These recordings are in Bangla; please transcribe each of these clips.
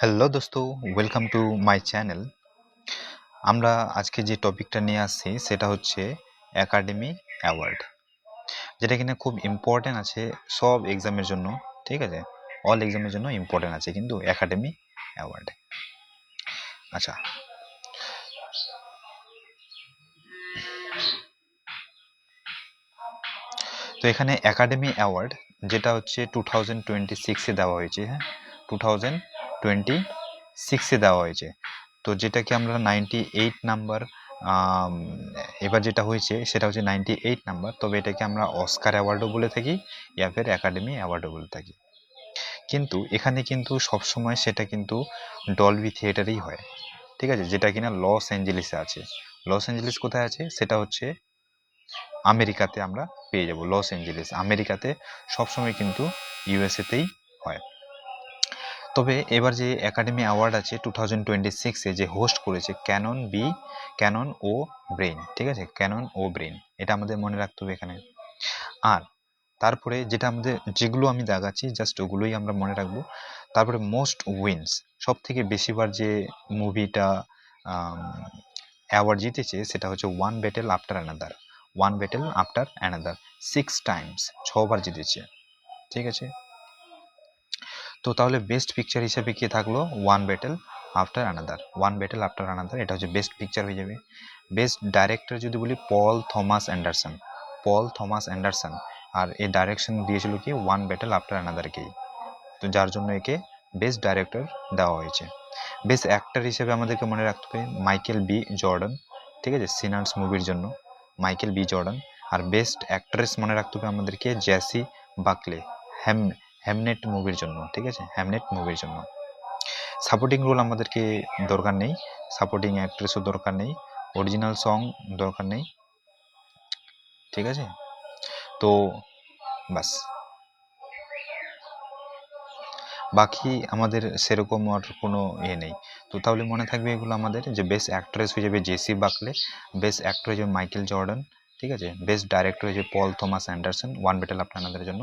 হ্যালো দোস্ত, ওয়েলকাম টু মাই চ্যানেল। আমরা আজকে যে টপিকটা নিয়ে আসছি সেটা হচ্ছে একাডেমি অ্যাওয়ার্ড, যেটা কিনা খুব ইম্পর্টেন্ট আছে সব এক্সামের জন্য। ঠিক আছে, অল এক্সামের জন্য ইম্পর্টেন্ট আছে কিন্তু একাডেমি অ্যাওয়ার্ড। আচ্ছা, তো এখানে একাডেমি অ্যাওয়ার্ড যেটা হচ্ছে 2026-এ দেওয়া হয়েছে। হ্যাঁ, 2026-এ দেওয়া হয়েছে। তো যেটাকে আমরা 98 নাম্বার, এবার যেটা হয়েছে সেটা হচ্ছে 98 নাম্বার। তবে এটাকে আমরা অস্কার অ্যাওয়ার্ডও বলে থাকি, ইয়া ফের একাডেমি অ্যাওয়ার্ডও বলে থাকি। কিন্তু এখানে কিন্তু সবসময় সেটা কিন্তু ডলবি থিয়েটারেই হয়। ঠিক আছে, যেটা কিনা লস অ্যাঞ্জেলিসে আছে। লস অ্যাঞ্জেলিস কোথায় আছে সেটা হচ্ছে আমেরিকাতে আমরা পেয়ে যাব। লস অ্যাঞ্জেলিস আমেরিকাতে, সবসময় কিন্তু ইউএসএতেই হয়। তবে এবার যে একাডেমি অ্যাওয়ার্ড আছে 2026-এ যে হোস্ট করেছে ক্যানন ও ব্রেইন। ঠিক আছে, ক্যানন ও ব্রেইন, এটা আমাদের মনে রাখতে হবে এখানে। আর তারপরে যেগুলো আমি দেখাচ্ছি জাস্ট ওগুলোই আমরা মনে রাখবো। তারপরে মোস্ট উইন্স, সব থেকে বেশিবার যে মুভিটা অ্যাওয়ার্ড জিতেছে সেটা হচ্ছে one battle after another. One battle after another 6 times, 6বার জিতেছে। ঠিক আছে, তো তাহলে বেস্ট পিকচার হিসেবে কি থাকলো? One battle after another. One battle after another, এটা হচ্ছে বেস্ট পিকচার হয়ে যাবে। বেস্ট ডাইরেক্টর যদি বলি পল থমাস অ্যান্ডারসন। আর এই ডাইরেকশন দিয়েছিল কি ওয়ান ব্যাটেল আফটার অ্যানাদারকেই, তো যার জন্য একে বেস্ট ডাইরেক্টর দেওয়া হয়েছে। বেস্ট অ্যাক্টর হিসেবে আমাদেরকে মনে রাখতে হবে মাইকেল বি জর্ডান। ঠিক আছে, সিনার্স মুভির জন্য মাইকেল বি জর্ডান। আর বেস্ট অ্যাক্ট্রেস মনে রাখতে হবে আমাদেরকে জ্যাসি বাকলে, হ্যামনেট মুভির জন্য। ঠিক আছে, হ্যামনেট মুভির জন্য। সাপোর্টিং রোল আমাদেরকে দরকার নেই, সাপোর্টিং অ্যাক্ট্রেসও দরকার নেই, অরিজিনাল সং দরকার নেই। ঠিক আছে, তো বাস, বাকি আমাদের সেরকম আর কোনো নেই। তো তাহলে মনে থাকবে এগুলো আমাদের, যে বেস্ট অ্যাক্ট্রেস হয়ে যাবে জেসি বাকলে, বেস্ট অ্যাক্টর হয়ে যাবে মাইকেল জর্ডান। ঠিক আছে, বেস্ট ডাইরেক্টর হয়ে যাবে Paul Thomas Anderson, one battle after অ্যানাদারের জন্য।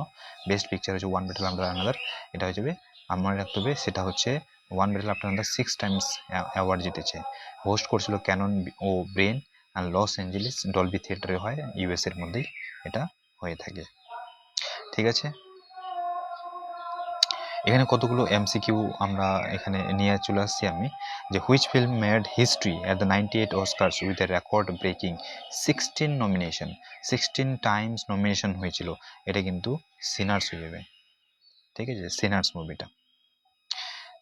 বেস্ট পিকচার হচ্ছে ওয়ান ব্যাটেল আফটার অ্যানাদার, এটা হয়ে যাবে। আমার মনে রাখতে হবে সেটা হচ্ছে one battle after another 6 times award জিতেছে। হোস্ট করছিল ক্যানন ও ব্রেন, আর লস অ্যাঞ্জেলিস ডলবি থিয়েটারে হয়, ইউএসএর মধ্যেই এটা হয়ে থাকে। ঠিক আছে, এখানে কতগুলো এমসিকিউ আমরা এখানে নিয়ে চলে আসছি আমি, যে which film made history at the 98 অস্কার্স with a record breaking 16 nomination, 16 Times nomination হয়েছিল। এটা কিন্তু সিনার্স হয়ে যাবে। ঠিক আছে, সিনার্স মুভিটা।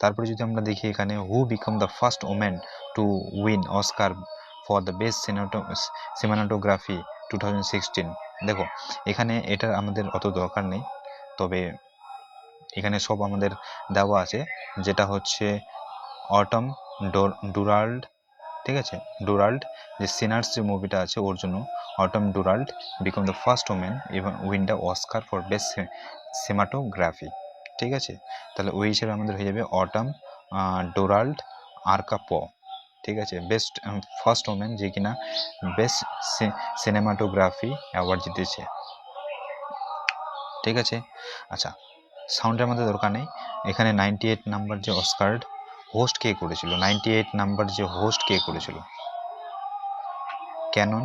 তারপরে যদি আমরা দেখি এখানে who became the first women to win Oscar for the best cinematography 2016। দেখো এখানে এটা আমাদের অত দরকার নেই, তবে এখানে সব আমাদের দেওয়া আছে, যেটা হচ্ছে অটম ডুরাল্ড। ঠিক আছে, ডুরাল্ড, যে সিনার্স যে মুভিটা আছে ওর জন্য Autumn Durald became the first women এবং win the Oscar for best cinematography. ঠিক আছে, তাহলে ওই হিসেবে আমাদের হয়ে যাবে অটম ডোরাল্ড আরকাপো। ঠিক আছে, বেস্ট ফার্স্ট ওমেন যে কিনা বেস্ট সিনেমাটোগ্রাফি অ্যাওয়ার্ড জিতেছে। ঠিক আছে, আচ্ছা, সাউন্ডের আমাদের দরকার নেই। এখানে 98 নাম্বার যে অস্কার হোস্ট কে করেছিল, 98 নাম্বার যে হোস্ট কে করেছিল? ক্যানন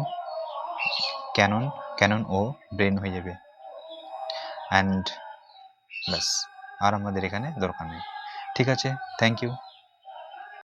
ক্যানন ক্যানন ও ব্রেন হয়ে যাবে। অ্যান্ড ব্যাস, আর আমাদের এখানে দরকার নেই। ঠিক আছে, থ্যাংক ইউ।